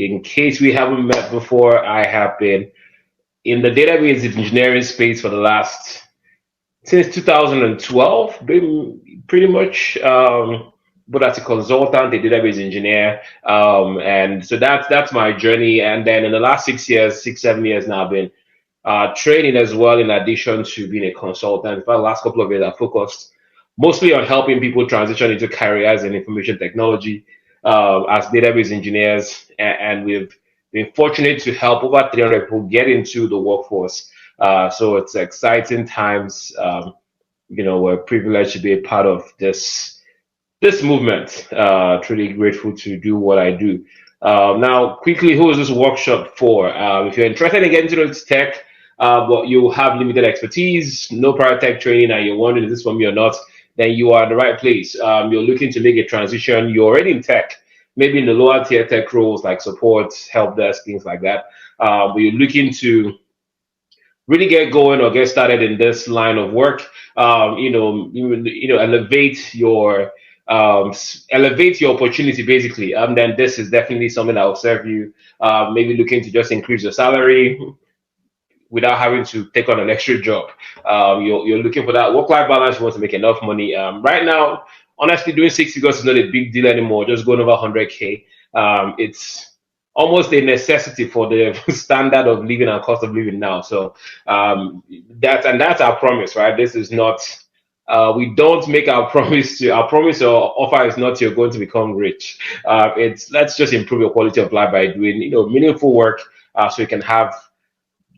In case we haven't met before, I have been in the database engineering space for the last since 2012, been pretty much, but as a consultant, a database engineer, and so that's my journey. And then in the last 6 years, 6 7 years now, I've been training as well. In addition to being a consultant, for the last couple of years, I focused mostly on helping people transition into careers in information technology as database engineers, and we've been fortunate to help over 300 people get into the workforce. So it's exciting times. We're privileged to be a part of this movement. Truly grateful to do what I do. Now, quickly, who is this workshop for? If you're interested in getting into tech, but you have limited expertise, no prior tech training, and you're wondering is this for me or not, then you are in the right place. You're looking to make a transition. You're already in tech, maybe in the lower tier tech roles like support, help desk, things like that. But you're looking to really get going or get started in this line of work. Elevate your opportunity basically. Then this is definitely something that will serve you. Maybe looking to just increase your salary without having to take on an extra job. You're looking for that work-life balance. You want to make enough money. Right now, honestly, doing 6 figures is not a big deal anymore. Just going over 100K. It's almost a necessity for the standard of living and cost of living now. So that's our promise, right? This is not. We don't make our promise to our promise or offer is not you're going to become rich. It's let's just improve your quality of life by doing meaningful work, so you can have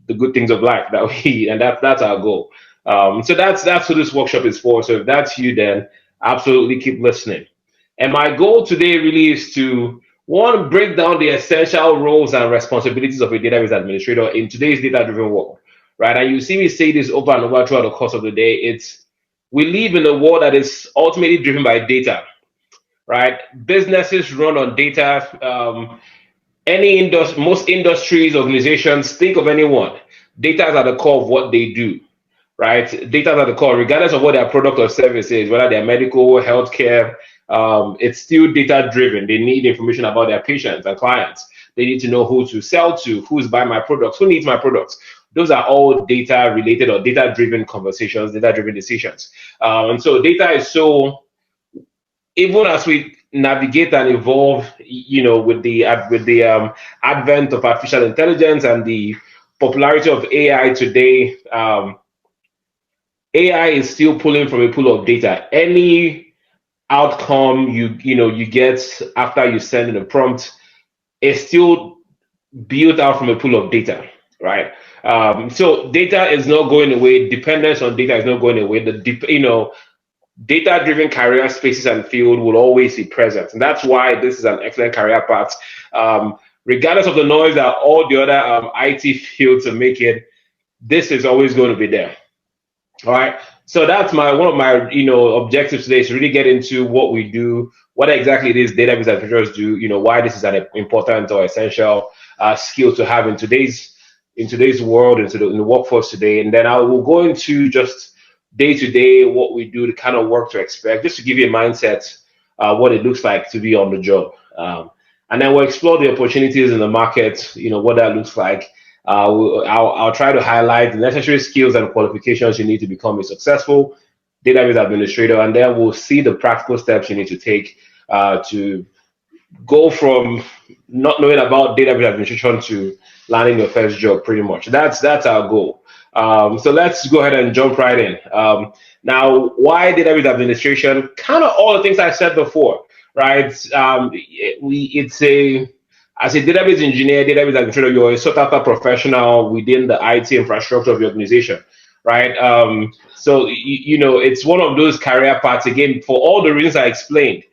the good things of life that we and that's our goal. So that's what this workshop is for. So if that's you, then absolutely keep listening. And my goal today really is to one, break down the essential roles and responsibilities of a database administrator in today's data-driven world, right? And you see me say this over and over throughout the course of the day. We live in a world that is ultimately driven by data, right? Businesses run on data. Most industries, organizations, think of anyone. Data is at the core of what they do, right? Data is at the core, regardless of what their product or service is, whether they're medical, healthcare, it's still data driven. They need information about their patients and clients. They need to know who to sell to, who's buying my products, who needs my products. Those are all data related or data driven conversations, data driven decisions. And so data is so, even as we navigate and evolve, with the advent of artificial intelligence and the popularity of AI today, AI is still pulling from a pool of data. Any outcome you get after you send in a prompt is still built out from a pool of data, right? So data is not going away. Dependence on data is not going away. Data-driven career spaces and field will always be present, and that's why this is an excellent career path. Regardless of the noise that all the other IT fields are making, this is always going to be there. All right. So that's one of my objectives today is to really get into what we do, what exactly it is database administrators do, why this is an important or essential skill to have in today's world, in the workforce today, and then I will go into just day to day what we do, the kind of work to expect, just to give you a mindset what it looks like to be on the job, and then we'll explore the opportunities in the market, what that looks like. I'll try to highlight the necessary skills and qualifications you need to become a successful database administrator, and then we'll see the practical steps you need to take to go from not knowing about database administration to landing your first job. Pretty much, that's our goal. So let's go ahead and jump right in. Now, why database administration? Kind of all the things I said before, right? As a database engineer, database administrator, you're a sought after professional within the IT infrastructure of your organization, right? So it's one of those career paths. Again, for all the reasons I explained,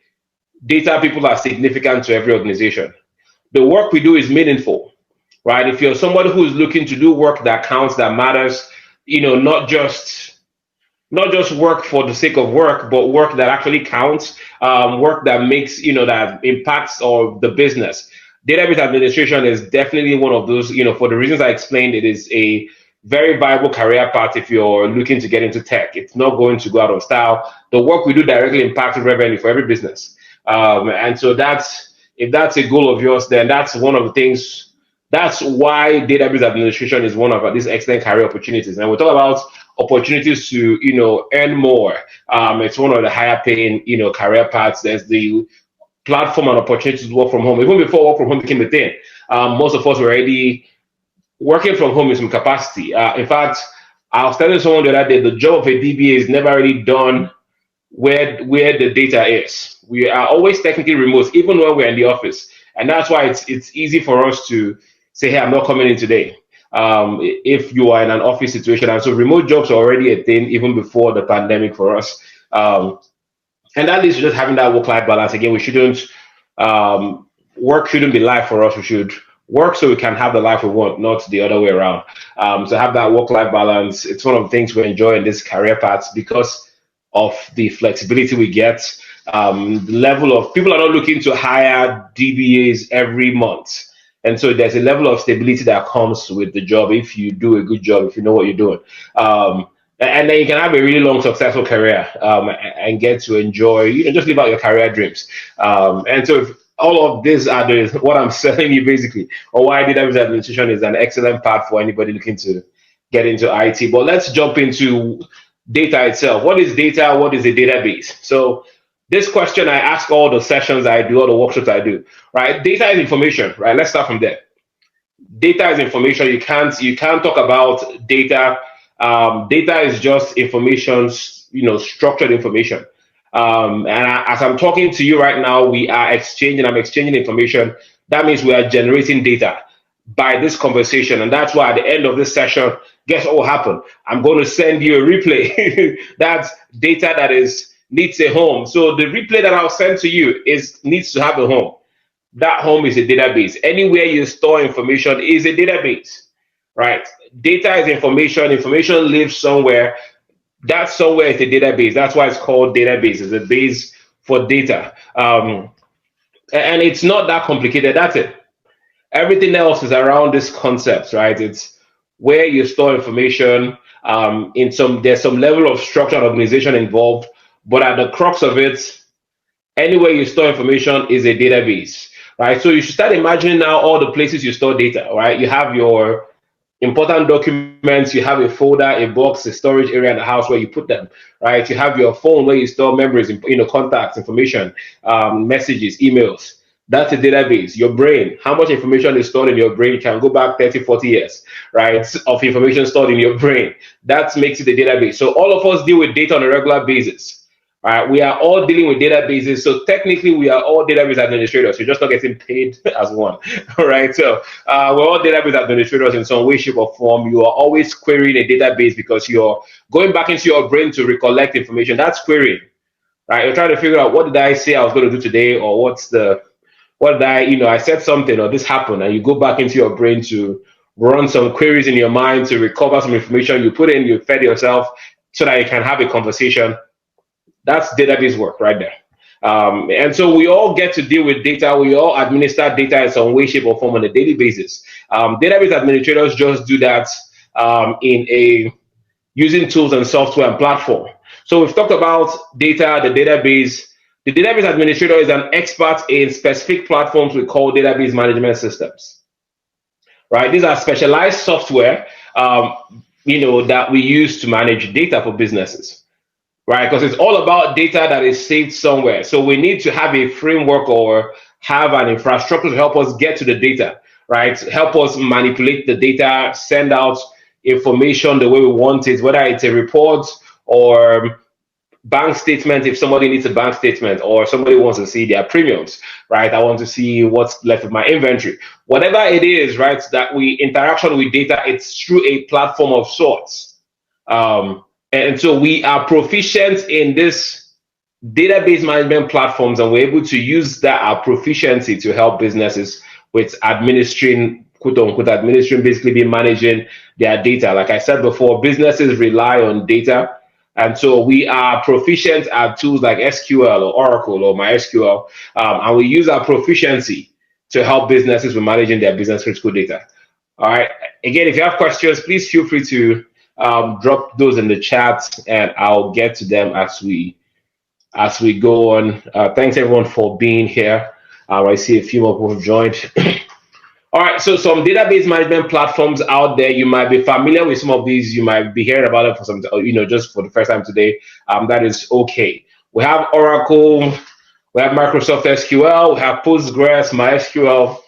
data people are significant to every organization. The work we do is meaningful, right? If you're somebody who's looking to do work that counts, that matters, not just work for the sake of work, but work that actually counts, work that makes, that impacts or the business. Database administration is definitely one of those, for the reasons I explained, it is a very viable career path if you're looking to get into tech. It's not going to go out of style. The work we do directly impacts revenue for every business. And so that's, if that's a goal of yours, then that's one of the things. That's why database administration is one of these excellent career opportunities. And we talk about opportunities to earn more. It's one of the higher paying career paths. There's the platform and opportunities to work from home. Even before work from home became a thing, most of us were already working from home in some capacity. In fact, I was telling someone the other day, the job of a DBA is never really done where the data is. We are always technically remote, even when we're in the office, and that's why it's easy for us to say, "Hey, I'm not coming in today." If you are in an office situation, and so remote jobs are already a thing even before the pandemic for us. And that leads to just having that work-life balance. Again, we shouldn't work shouldn't be life for us. We should work so we can have the life we want, not the other way around. So have that work-life balance. It's one of the things we enjoy in this career path because of the flexibility we get. The level of people are not looking to hire DBAs every month. And so there's a level of stability that comes with the job if you do a good job, if you know what you're doing. And then you can have a really long, successful career and get to enjoy, just live out your career dreams. And so if all of these are what I'm selling you basically, or why database administration is an excellent path for anybody looking to get into IT. But let's jump into data itself. What is data? What is a database? So this question I ask all the sessions I do, all the workshops I do, right? Data is information, right? Let's start from there. Data is information. You can't talk about data. Data is just information, structured information. As I'm talking to you right now, I'm exchanging information. That means we are generating data by this conversation. And that's why at the end of this session, guess what will happen? I'm going to send you a replay. That's data that needs a home. So the replay that I'll send to you needs to have a home. That home is a database. Anywhere you store information is a database, right? Data is information. Information lives somewhere. That somewhere is a database. That's why it's called database. It's a base for data. And it's not that complicated. That's it. Everything else is around this concept, right? It's where you store information. There's some level of structure and organization involved, but at the crux of it, anywhere you store information is a database, right? So you should start imagining now all the places you store data, right? You have your important documents, you have a folder, a box, a storage area in the house where you put them, right? You have your phone where you store memories, contacts, information, messages, emails. That's a database. Your brain, how much information is stored in your brain can go back 30, 40 years, right? Of information stored in your brain. That makes it a database. So all of us deal with data on a regular basis. We are all dealing with databases, so technically we are all database administrators. We're just not getting paid as one, all right? So we're all database administrators in some way, shape, or form. You are always querying a database because you're going back into your brain to recollect information. That's querying, right? You're trying to figure out, what did I say I was going to do today, or what did I said something, or this happened, and you go back into your brain to run some queries in your mind to recover some information you put in, you fed yourself so that you can have a conversation. That's database work right there. And so we all get to deal with data. We all administer data in some way, shape, or form on a daily basis. Database administrators just do that using tools and software and platform. So we've talked about data, the database. The database administrator is an expert in specific platforms we call database management systems. Right? These are specialized software, that we use to manage data for businesses. Right, because it's all about data that is saved somewhere. So we need to have a framework or have an infrastructure to help us get to the data, right? Help us manipulate the data, send out information the way we want it, whether it's a report or bank statement, if somebody needs a bank statement, or somebody wants to see their premiums, right? I want to see what's left of my inventory. Whatever it is, right, that interaction with data, it's through a platform of sorts. And so we are proficient in this database management platforms, and we're able to use our proficiency to help businesses with administering, quote unquote, basically be managing their data. Like I said before, businesses rely on data. And so we are proficient at tools like SQL or Oracle or MySQL, and we use our proficiency to help businesses with managing their business critical data. All right. Again, if you have questions, please feel free to drop those in the chat, and I'll get to them as we go on. Thanks everyone for being here. I see a few more people have joined. All right, so some database management platforms out there. You might be familiar with some of these. You might be hearing about it for some, just for the first time today. That is okay. We have Oracle, we have Microsoft SQL, we have Postgres, MySQL,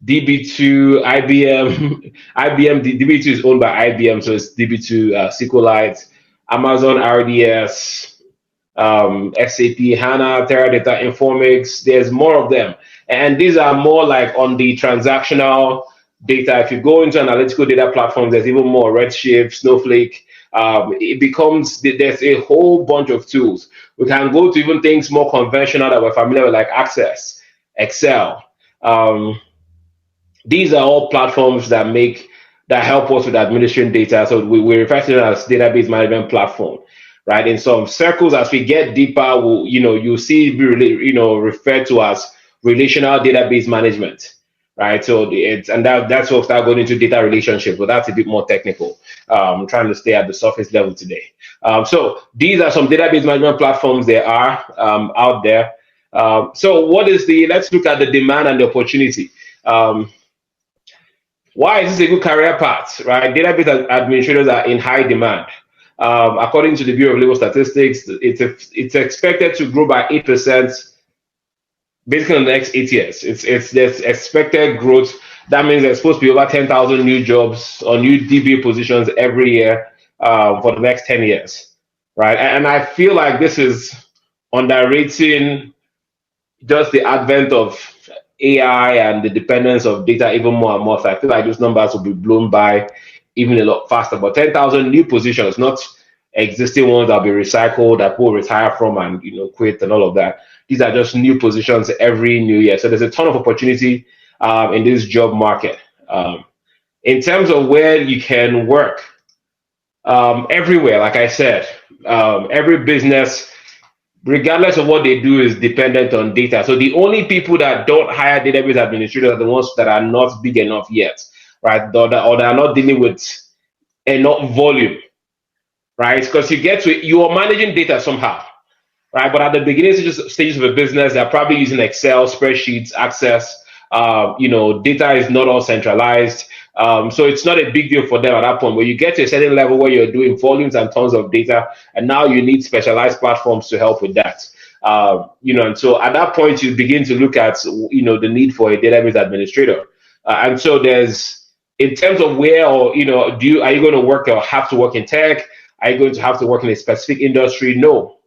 DB2, IBM. IBM, DB2 is owned by IBM, so it's DB2 SQLite, Amazon RDS, SAP, HANA, Teradata, Informix. There's more of them. And these are more like on the transactional data. If you go into analytical data platforms, there's even more Redshift, Snowflake. It becomes, there's a whole bunch of tools. We can go to even things more conventional that we're familiar with, like Access, Excel. These are all platforms that help us with administering data. So we refer to them as database management platform, right? In some circles, as we get deeper, you'll see it be referred to as relational database management, right? So that's what start going into data relationship, but that's a bit more technical. I'm trying to stay at the surface level today. So these are some database management platforms there are out there. So let's look at the demand and the opportunity. Why is this a good career path, right? Database administrators are in high demand. According to the Bureau of Labor Statistics, it's expected to grow by 8% basically in the next 8 years. There's expected growth. That means there's supposed to be over 10,000 new jobs or new DBA positions every year for the next 10 years, right? And I feel like this is underrating just the advent of AI and the dependence of data even more and more. So I feel like those numbers will be blown by even a lot faster. But 10,000 new positions, not existing ones that'll be recycled, that people retire from and quit and all of that. These are just new positions every new year. So there's a ton of opportunity in this job market. In terms of where you can work, everywhere, like I said, every business, regardless of what they do, is dependent on data. So the only people that don't hire database administrators are the ones that are not big enough yet, right? Or that are not dealing with enough volume, right? Because you are managing data somehow, right? But at the beginning stages of a business, they're probably using Excel, spreadsheets, Access. Data is not all centralized. So it's not a big deal for them at that point. But you get to a certain level where you're doing volumes and tons of data, and now you need specialized platforms to help with that. And so at that point, you begin to look at the need for a database administrator. And so in terms of where, or are you going to work or have to work in tech? Are you going to have to work in a specific industry? No.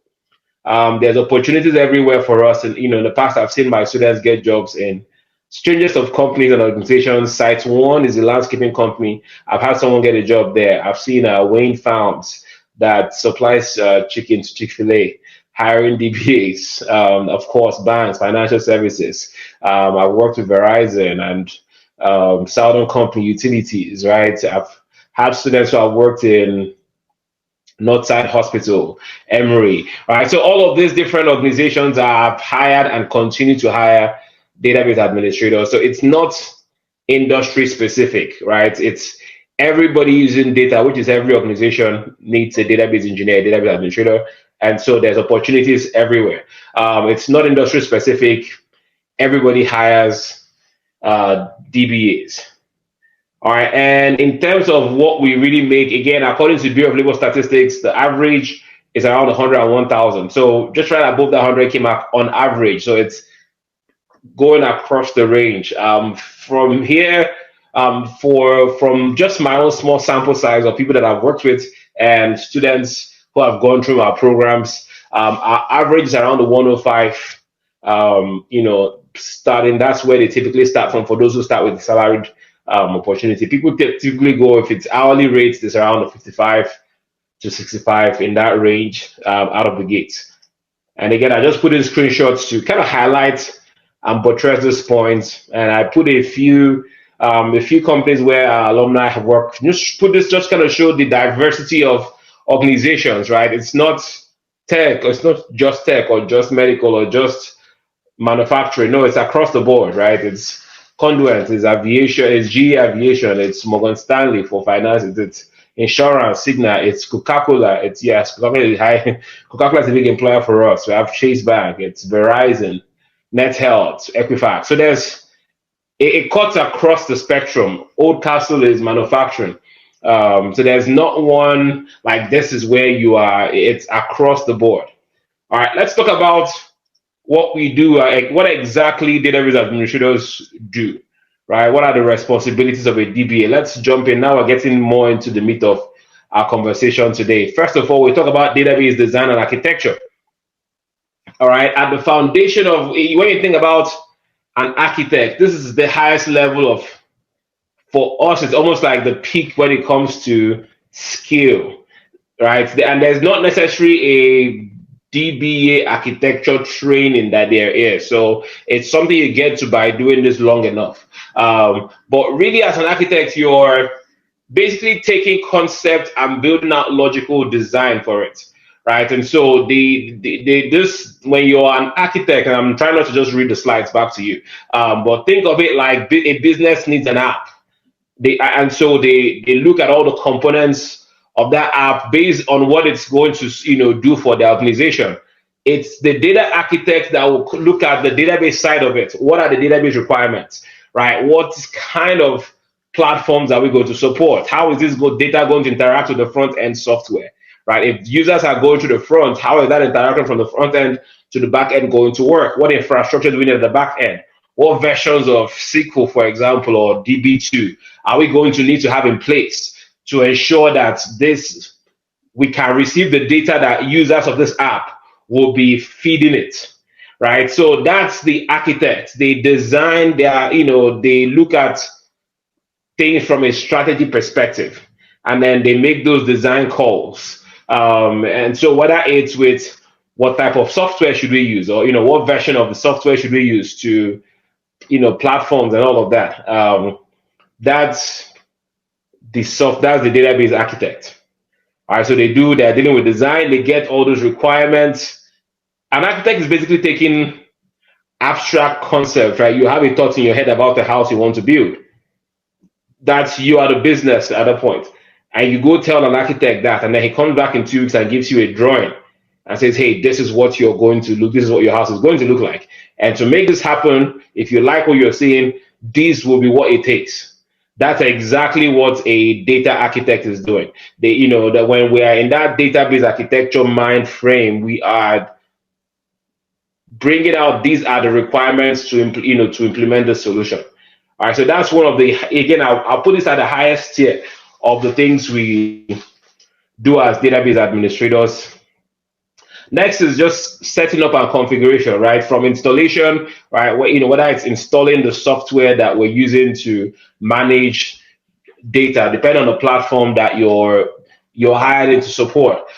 There's opportunities everywhere for us. And in the past, I've seen my students get jobs in strangest of companies and organizations. Site One is a landscaping company. I've had someone get a job there. I've seen Wayne Farms that supplies chicken to Chick-fil-A, hiring DBAs, of course, banks, financial services. I've worked with Verizon and Southern Company Utilities, right? I've had students who have worked in Northside Hospital, Emory, right? So all of these different organizations have hired and continue to hire database administrators. So it's not industry specific, right? It's everybody using data, which is every organization needs a database engineer, a database administrator. And so there's opportunities everywhere. It's not industry specific. Everybody hires DBAs. All right, and in terms of what we really make, again, according to the Bureau of Labor Statistics, the average is around 101,000. So just right above the 100K mark on average. So it's going across the range. From here, from just my own small sample size of people that I've worked with and students who have gone through our programs, our average is around the 105. Starting, that's where they typically start from for those who start with salaried opportunity. People typically go, if it's hourly rates, it's around the 55 to 65 in that range out of the gate. And again, I just put in screenshots to kind of highlight and buttress this point. And I put a few companies where our alumni have worked. Just kind of show the diversity of organizations, right? It's not tech, or it's not just tech or just medical or just manufacturing. No, it's across the board, right? It's Conduent, it's aviation, it's GE Aviation, it's Morgan Stanley for finance, it's insurance, Cigna, it's Coca-Cola, Coca-Cola is a big employer for us. We have Chase Bank, it's Verizon, Net Health, Equifax. So it cuts across the spectrum. Oldcastle is manufacturing. So there's not one like this is where you are. It's across the board. All right, let's talk about what we do. What exactly database administrators do, right? What are the responsibilities of a DBA? Let's jump in now. We're getting more into the meat of our conversation today. First of all, we talk about database design and architecture. All right, at the foundation of when you think about an architect, this is the highest level of, for us, it's almost like the peak when it comes to skill, right? And there's not necessarily a DBA architecture training that there is. So it's something you get to by doing this long enough. But really, as an architect, you're basically taking concept and building out logical design for it, right? And so this when you're an architect, and I'm trying not to just read the slides back to you, but think of it like a business needs an app. They look at all the components of that app based on what it's going to do for the organization. It's the data architect that will look at the database side of it. What are the database requirements, right? What kind of platforms are we going to support? How is this data going to interact with the front end software, right? If users are going to the front, how is that interaction from the front end to the back end going to work? What infrastructure do we need at the back end? What versions of SQL, for example, or DB2 are we going to need to have in place to ensure that we can receive the data that users of this app will be feeding it, right? So that's the architect. They design they look at things from a strategy perspective, and then they make those design calls. And so whether it's with what type of software should we use, or what version of the software should we use to platforms and all of that. That's the database architect. All right, so they're dealing with design, they get all those requirements. An architect is basically taking abstract concepts, right? You have a thought in your head about the house you want to build. That's you are the business at that point. And you go tell an architect that, and then he comes back in 2 weeks and gives you a drawing and says, hey, this is what you're going to look, this is what your house is going to look like. And to make this happen, if you like what you're seeing, this will be what it takes. That's exactly what a data architect is doing. That when we are in that database architecture mind frame, we are bringing out these are the requirements to implement the solution. All right, so that's one of the, again, I'll put this at the highest tier of the things we do as database administrators. Next is just setting up our configuration, right? From installation, right? Whether it's installing the software that we're using to manage data, depending on the platform that you're hired in to support.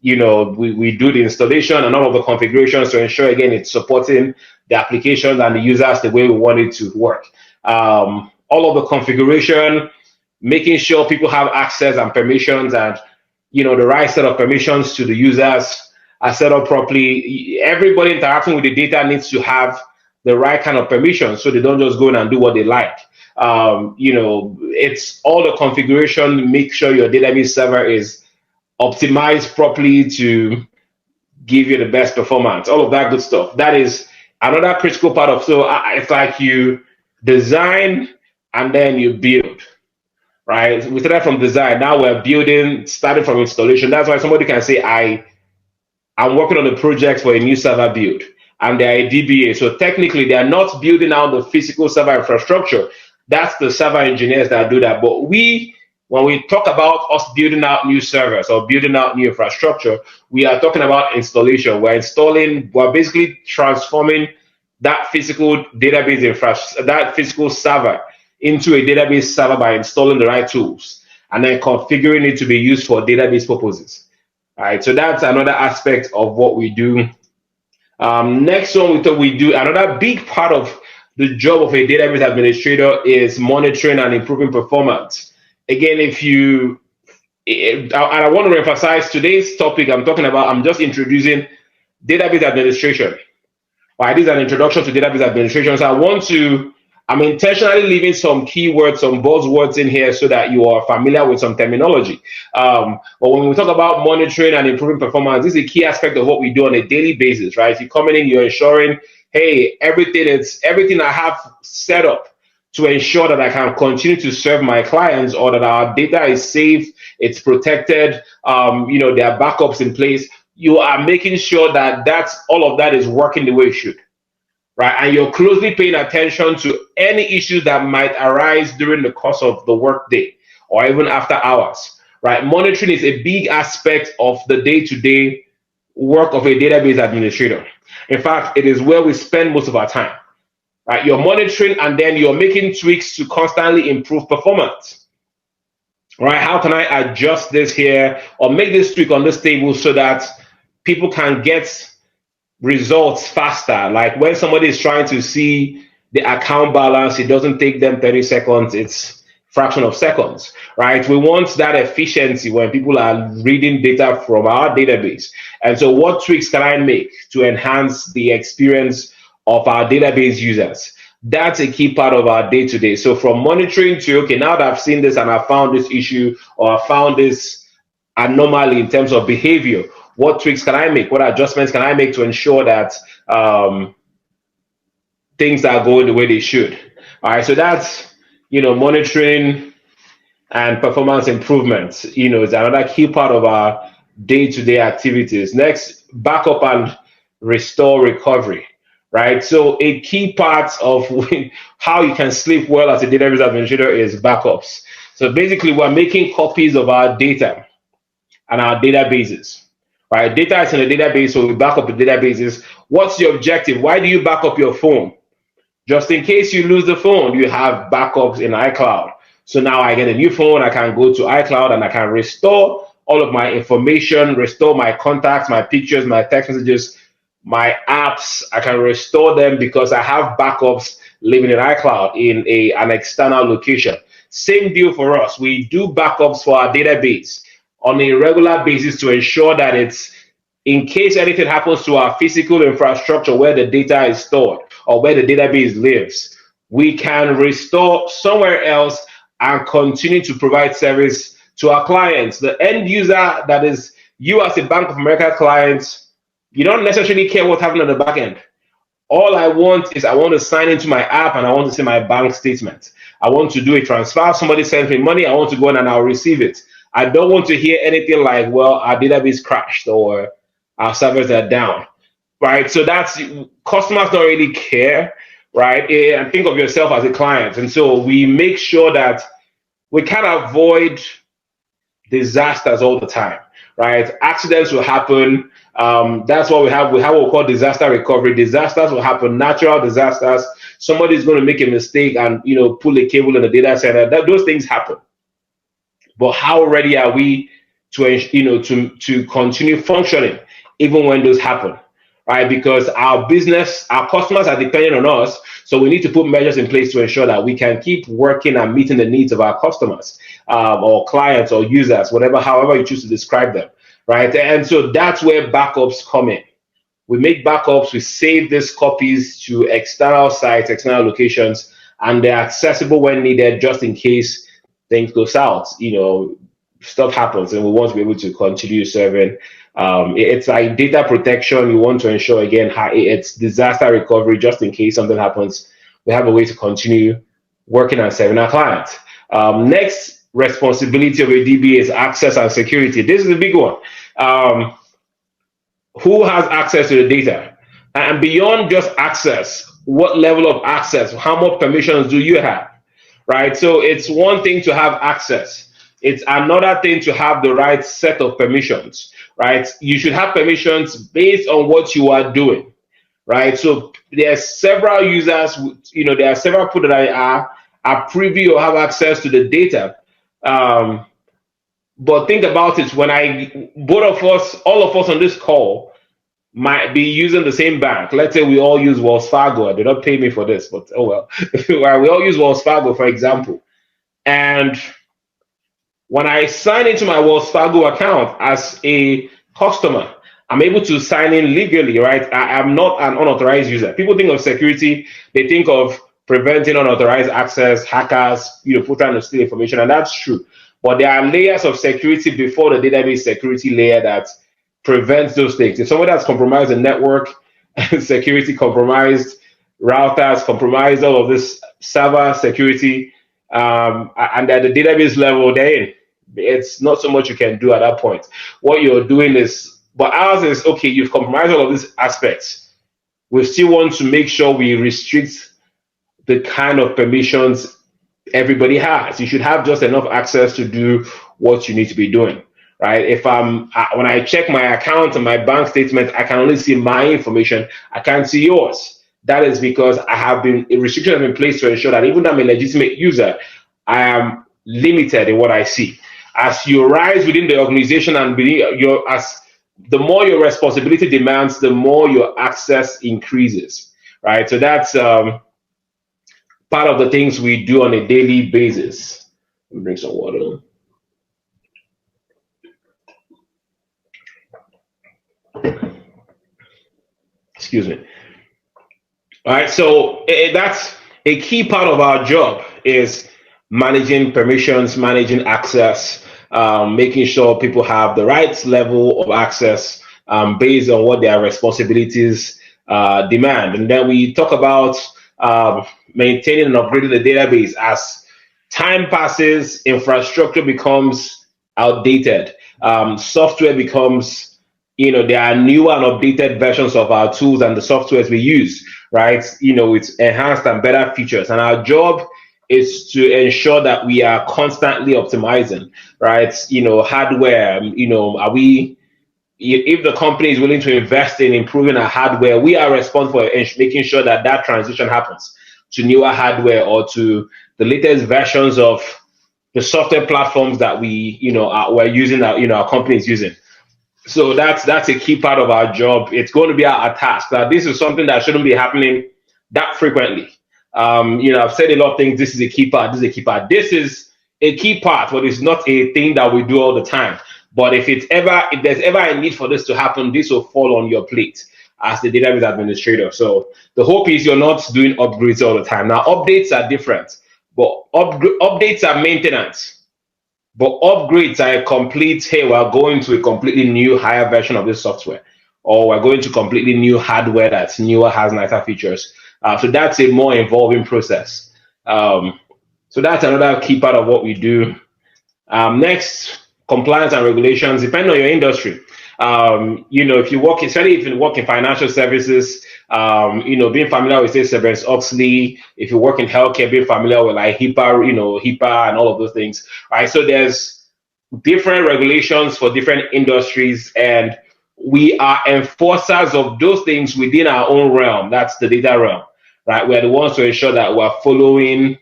We do the installation and all of the configurations to ensure, again, it's supporting the applications and the users the way we want it to work. All of the configuration, making sure people have access and permissions, and the right set of permissions to the users are set up properly. Everybody interacting with the data needs to have the right kind of permissions so they don't just go in and do what they like. It's all the configuration, make sure your database server is optimized properly to give you the best performance, all of that good stuff. That is another critical part of, it's like you design and then you build, right? We started from design, now we're building, starting from installation. That's why somebody can say, I'm working on a project for a new server build, and they're a DBA. So technically, they are not building out the physical server infrastructure. That's the server engineers that do that. But when we talk about us building out new servers or building out new infrastructure, we are talking about installation. We're basically transforming that physical database infrastructure, that physical server, into a database server by installing the right tools and then configuring it to be used for database purposes. All right, so that's another aspect of what we do. Next one, we do another big part of the job of a database administrator is monitoring and improving performance. Again, I want to emphasize today's topic I'm just introducing database administration. Right, this is an introduction to database administration. So I'm intentionally leaving some keywords, some buzzwords in here so that you are familiar with some terminology. But when we talk about monitoring and improving performance, this is a key aspect of what we do on a daily basis, right? If you're coming in, you're ensuring hey, everything I have set up to ensure that I can continue to serve my clients, or that our data is safe, it's protected, there are backups in place. You are making sure that all of that is working the way it should, right? And you're closely paying attention to any issues that might arise during the course of the workday or even after hours, right? Monitoring is a big aspect of the day-to-day work of a database administrator. In fact, it is where we spend most of our time, right? You're monitoring and then you're making tweaks to constantly improve performance, right? How can I adjust this here or make this tweak on this table so that people can get results faster? Like when somebody is trying to see the account balance, it doesn't take them 30 seconds, it's fraction of seconds, right? We want that efficiency when people are reading data from our database. And so what tweaks can I make to enhance the experience of our database users? That's a key part of our day-to-day. So from monitoring to, okay, now that I've seen this and I found this issue, or I found this anomaly in terms of behavior, what tweaks can I make? What adjustments can I make to ensure that things are going the way they should? All right, so that's, monitoring and performance improvements, is another key part of our day-to-day activities. Next, backup and restore recovery, right? So a key part of how you can sleep well as a database administrator is backups. So basically, we're making copies of our data and our databases, right? Data is in a database, so we back up the databases. What's the objective? Why do you back up your phone? Just in case you lose the phone, you have backups in iCloud. So now I get a new phone, I can go to iCloud and I can restore all of my information, restore my contacts, my pictures, my text messages, my apps. I can restore them because I have backups living in iCloud in an external location. Same deal for us. We do backups for our database on a regular basis to ensure that it's, in case anything happens to our physical infrastructure where the data is stored or where the database lives, we can restore somewhere else and continue to provide service to our clients. The end user, that is you as a Bank of America client, you don't necessarily care what's happening on the back end. All I want is I want to sign into my app and I want to see my bank statement. I want to do a transfer. Somebody sends me money. I want to go in and I'll receive it. I don't want to hear anything like, well, our database crashed or our servers are down, right? So that's, customers don't really care, right? And think of yourself as a client. And so we make sure that we can avoid disasters all the time, right? Accidents will happen. That's what we have. We have what we call disaster recovery. Disasters will happen, natural disasters. Somebody's going to make a mistake and pull a cable in the data center. Those things happen. But how ready are we to continue functioning even when those happen, right? Because our customers are depending on us, so we need to put measures in place to ensure that we can keep working and meeting the needs of our customers, or clients or users, however you choose to describe them, right? And so that's where backups come in. We make backups, we save these copies to external sites, external locations, and they're accessible when needed, just in case things go south, stuff happens, and we want to be able to continue serving. It's like data protection. You want to ensure, again, it's disaster recovery, just in case something happens. We have a way to continue working and serving our clients. Next responsibility of a DBA is access and security. This is a big one. Who has access to the data? And beyond just access, what level of access? How much permissions do you have? Right? So it's one thing to have access. It's another thing to have the right set of permissions, right? You should have permissions based on what you are doing, right? So there are several users, there are several people that are privy or have access to the data. But think about it, when all of us on this call might be using the same bank. Let's say we all use Wells Fargo. They don't pay me for this, but oh well. We all use Wells Fargo, for example. And when I sign into my Wells Fargo account as a customer, I'm able to sign in legally, right? I'm not an unauthorized user. People think of security, they think of preventing unauthorized access, hackers, people trying to steal information, and that's true. But there are layers of security before the database security layer that prevents those things. If somebody has compromised the network, security compromised, routers compromised, all of this server security, and at the database level, then it's not so much you can do at that point. What you're doing is, but ours is okay. You've compromised all of these aspects. We still want to make sure we restrict the kind of permissions everybody has. You should have just enough access to do what you need to be doing, right? If when I check my account and my bank statement, I can only see my information. I can't see yours. That is because I have been a restriction have been placed to ensure that even though I'm a legitimate user, I am limited in what I see. As you rise within the organization and within as the more your responsibility demands, the more your access increases, right? So that's part of the things we do on a daily basis. Let me drink some water. Excuse me. All right, so that's a key part of our job is managing permissions, managing access, making sure people have the right level of access based on what their responsibilities demand. And then we talk about maintaining and upgrading the database. As time passes, infrastructure becomes outdated. Software becomes, there are newer and updated versions of our tools and the softwares we use, right? With enhanced and better features. And our job is to ensure that we are constantly optimizing, right? Hardware, are we, if the company is willing to invest in improving our hardware, we are responsible for making sure that that transition happens to newer hardware or to the latest versions of the software platforms that we're using, our company is using. So that's a key part of our job. It's going to be our task. That this is something that shouldn't be happening that frequently. I've said a lot of things. This is a key part. This is a key part. This is a key part, but it's not a thing that we do all the time. But if there's ever a need for this to happen, this will fall on your plate as the database administrator. So the hope is you're not doing upgrades all the time. Now, updates are different, but updates are maintenance. But upgrades are a complete, hey, we're going to a completely new, higher version of this software, or we're going to completely new hardware that's newer, has nicer features. So that's a more involving process. So that's another key part of what we do. Next, compliance and regulations, depending on your industry. If you work, especially if you work in financial services, being familiar with, say, Sarbanes-Oxley. If you work in healthcare, being familiar with like HIPAA and all of those things, right? So there's different regulations for different industries, and we are enforcers of those things within our own realm. That's the data realm, right? We're the ones to ensure that we're following,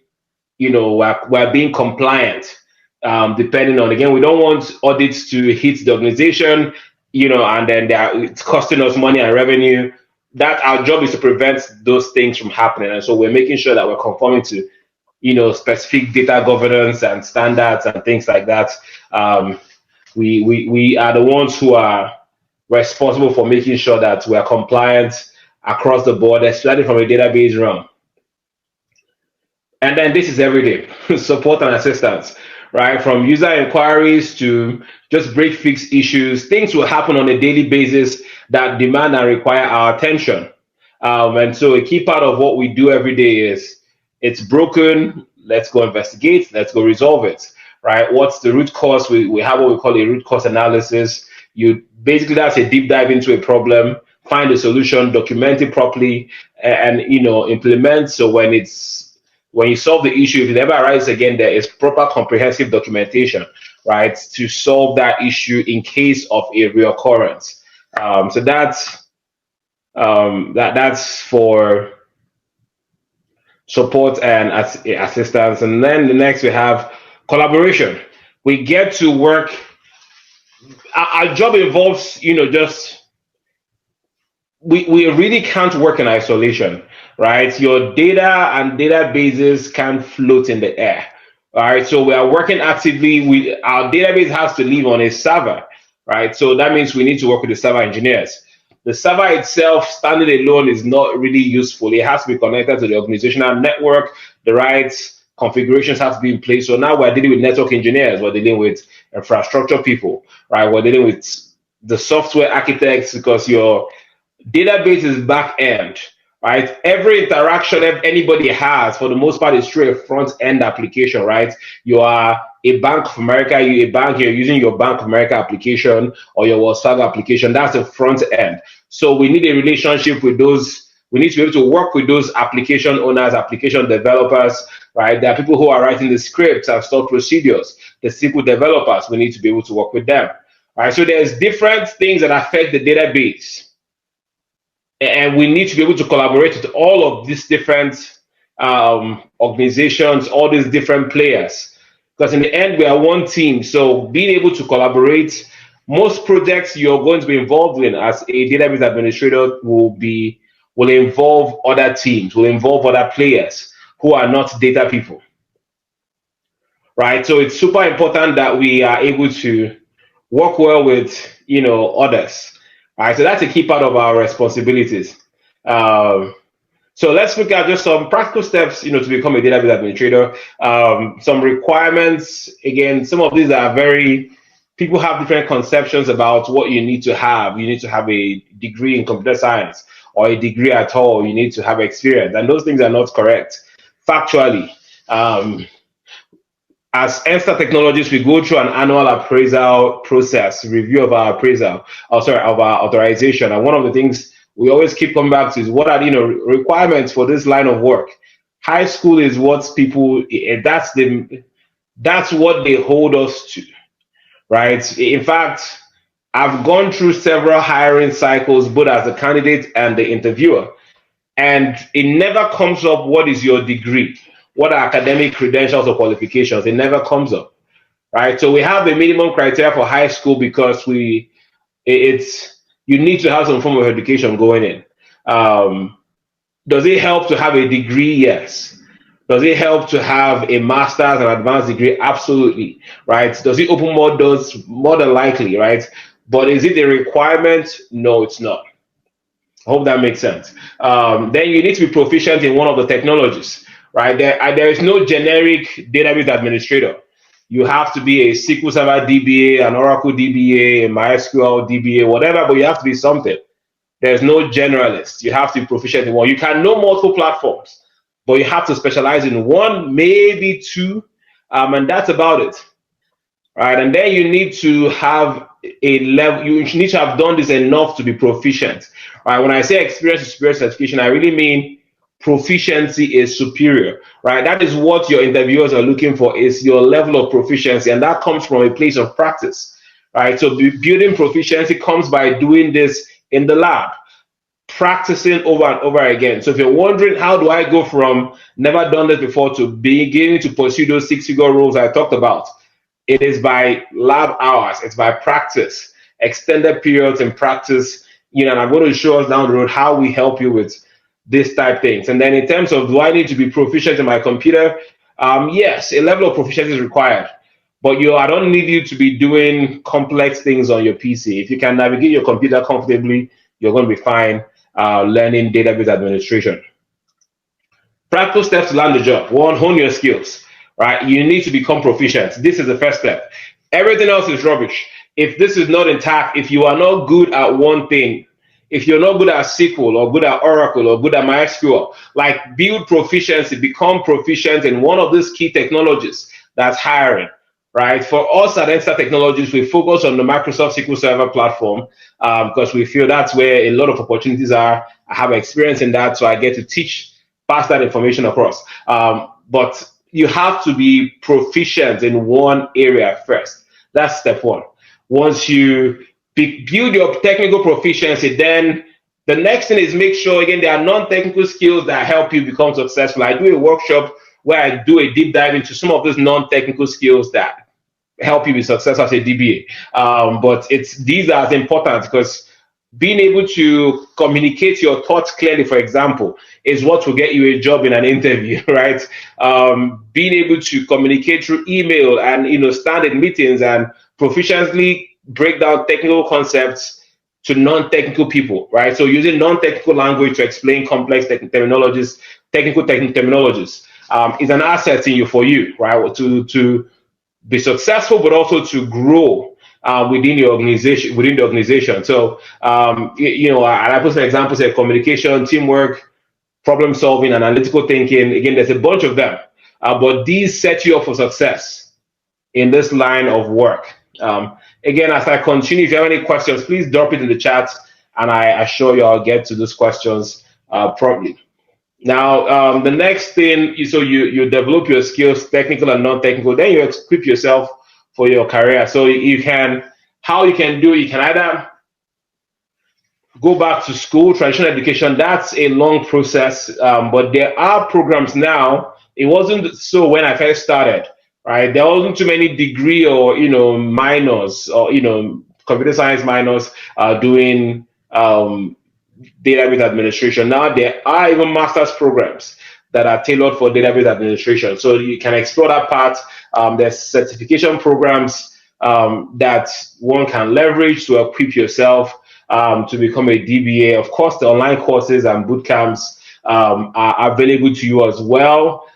we're being compliant. Depending on, again, we don't want audits to hit the organization, and then it's costing us money and revenue. That our job is to prevent those things from happening. And so we're making sure that we're conforming to, specific data governance and standards and things like that. We are the ones who are responsible for making sure that we're compliant across the board, especially from a database realm. And then this is everyday support and assistance, right? From user inquiries to just break fix issues, things will happen on a daily basis that demand and require our attention. And so a key part of what we do every day is, it's broken, let's go investigate, let's go resolve it, right? What's the root cause? We have what we call a root cause analysis. That's a deep dive into a problem, find a solution, document it properly, and implement. So when you solve the issue, if it ever arises again, there is proper comprehensive documentation, right, to solve that issue in case of a reoccurrence. So that's for support and assistance. And then the next we have collaboration. We get to work. Our job involves, we really can't work in isolation, right? Your data and databases can't float in the air. All right, so we are working actively. Our database has to live on a server, right? So that means we need to work with the server engineers. The server itself, standing alone, is not really useful. It has to be connected to the organizational network. The right configurations have to be in place. So now we're dealing with network engineers. We're dealing with infrastructure people, right? We're dealing with the software architects, because Database is back end, right? Every interaction that anybody has, for the most part, is through a front end application, right? You are a Bank of America, you're a bank, you're using your Bank of America application or your Wells Fargo application. That's the front end. So we need a relationship with those. We need to be able to work with those application owners, application developers, right? There are people who are writing the scripts and stored procedures. The SQL developers, we need to be able to work with them. All right, so there's different things that affect the database, and we need to be able to collaborate with all of these different organizations, all these different players, because in the end we are one team. So being able to collaborate, most projects you're going to be involved in as a database administrator will involve other teams, will involve other players who are not data people, right? So it's super important that we are able to work well with others. All right, so that's a key part of our responsibilities. Um, so let's look at just some practical steps, to become a database administrator. Some requirements. Again, some of these are very, people have different conceptions about what you need to have. You need to have a degree in computer science or a degree at all. You need to have experience, and those things are not correct factually. Um, as Enstar Technologies, we go through an annual appraisal process, review of our appraisal, of our authorization. And one of the things we always keep coming back to is what are requirements for this line of work. High school is what people, that's what they hold us to, right? In fact, I've gone through several hiring cycles, both as a candidate and the interviewer, and it never comes up what is your degree, what are academic credentials or qualifications. It never comes up, right? So we have a minimum criteria for high school because it's you need to have some form of education going in. Does it help to have a degree? Yes. Does it help to have a master's and advanced degree? Absolutely, right? Does it open more doors? More than likely, right? But is it a requirement? No, it's not. I hope that makes sense. Then you need to be proficient in one of the technologies, right? There is no generic database administrator. You have to be a SQL Server DBA, an Oracle DBA, a MySQL DBA, whatever, but you have to be something. There's no generalist. You have to be proficient in one. You can know multiple platforms, but you have to specialize in one, maybe two, and that's about it. Right, and then you need to have a level. You need to have done this enough to be proficient. Right, when I say experience is superior certification, I really mean proficiency is superior. Right, that is what your interviewers are looking for, is your level of proficiency, and that comes from a place of practice. Right, so building proficiency comes by doing this in the lab, practicing over and over again. So if you're wondering, how do I go from never done this before to beginning to pursue those six-figure roles I talked about? It is by lab hours, it's by practice, extended periods in practice, and I'm going to show us down the road how we help you with this type things. And then in terms of, do I need to be proficient in my computer? Yes, a level of proficiency is required, but I don't need you to be doing complex things on your PC. If you can navigate your computer comfortably, you're going to be fine learning database administration. Practical steps to land the job. One, hone your skills, right? You need to become proficient. This is the first step. Everything else is rubbish. If this is not intact, if you are not good at one thing, if you're not good at SQL or good at Oracle or good at MySQL, like, build proficiency, become proficient in one of these key technologies that's hiring, right? For us at Enstar Technologies, we focus on the Microsoft SQL Server platform because we feel that's where a lot of opportunities are. I have experience in that, so I get to pass that information across. But you have to be proficient in one area first. That's step one. Once you build your technical proficiency, then the next thing is make sure, again, there are non-technical skills that help you become successful. I do a workshop where I do a deep dive into some of those non-technical skills that help you be successful as a DBA. But these are as important, because being able to communicate your thoughts clearly, for example, is what will get you a job in an interview, right? Being able to communicate through email and stand in meetings and proficiently break down technical concepts to non-technical people, right? So using non-technical language to explain complex terminologies, technical terminologies, is an asset for you, right? To be successful, but also to grow within the organization. So and I put some examples here: communication, teamwork, problem solving, and analytical thinking. Again, there's a bunch of them, but these set you up for success in this line of work. Again, as I continue, if you have any questions, please drop it in the chat, and I assure you I'll get to those questions promptly. Now, the next thing is, so you develop your skills, technical and non-technical. Then you equip yourself for your career. So how you can do it, you can either go back to school, traditional education. That's a long process, but there are programs now. It wasn't so when I first started, right? There wasn't too many degree or minors or computer science minors doing database administration. Now there are even master's programs that are tailored for database administration. So you can explore that part. There's certification programs that one can leverage to equip yourself to become a DBA. Of course, the online courses and boot camps are available to you as well.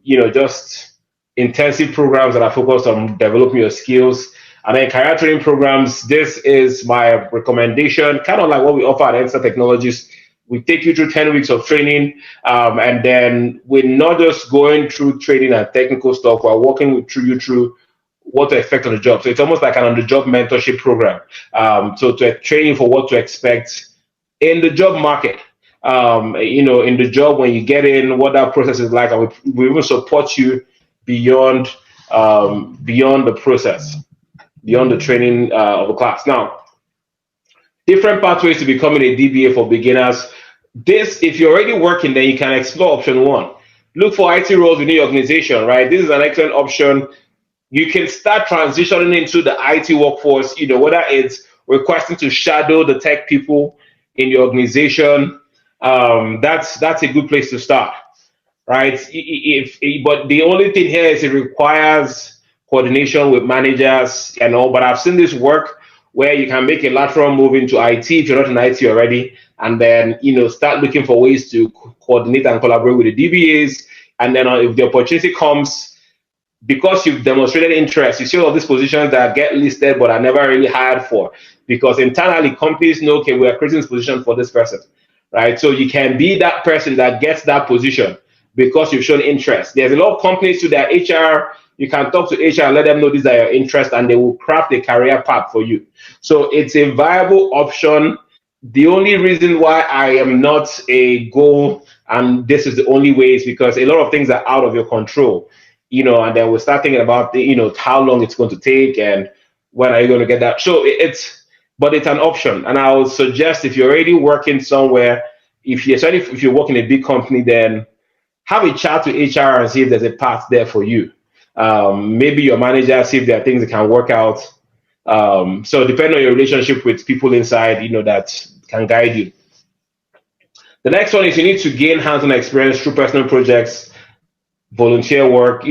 Just intensive programs that are focused on developing your skills. And then career training programs, this is my recommendation, kind of like what we offer at Extra Technologies. We take you through 10 weeks of training, and then we're not just going through training and technical stuff, we're walking you through what to expect on the job. So it's almost like an on-the-job mentorship program. So to train you for what to expect in the job market, in the job when you get in, what that process is like, and we even support you beyond the process, beyond the training of a class. Now, different pathways to becoming a DBA for beginners. If you're already working, then you can explore option one. Look for IT roles within your organization, right? This is an excellent option. You can start transitioning into the IT workforce, whether it's requesting to shadow the tech people in your organization. That's a good place to start, right? But the only thing here is it requires coordination with managers and all. But I've seen this work where you can make a lateral move into IT if you're not in IT already, and then start looking for ways to coordinate and collaborate with the DBAs. And then if the opportunity comes, because you've demonstrated interest, you see all of these positions that get listed but are never really hired for, because internally companies know, okay, we are creating this position for this person, right? So you can be that person that gets that position because you've shown interest. There's a lot of companies to their HR. You can talk to HR and let them know these are your interests, and they will craft a career path for you. So it's a viable option. The only reason why I am not a go, and this is the only way, is because a lot of things are out of your control, and then we'll start thinking about how long it's going to take and when are you going to get that. So but it's an option, and I would suggest if you're already working somewhere, if you're working in a big company, then have a chat to HR and see if there's a path there for you. Maybe your manager, see if there are things that can work out. So depending on your relationship with people inside, that can guide you. The next one is you need to gain hands-on experience through personal projects, volunteer work,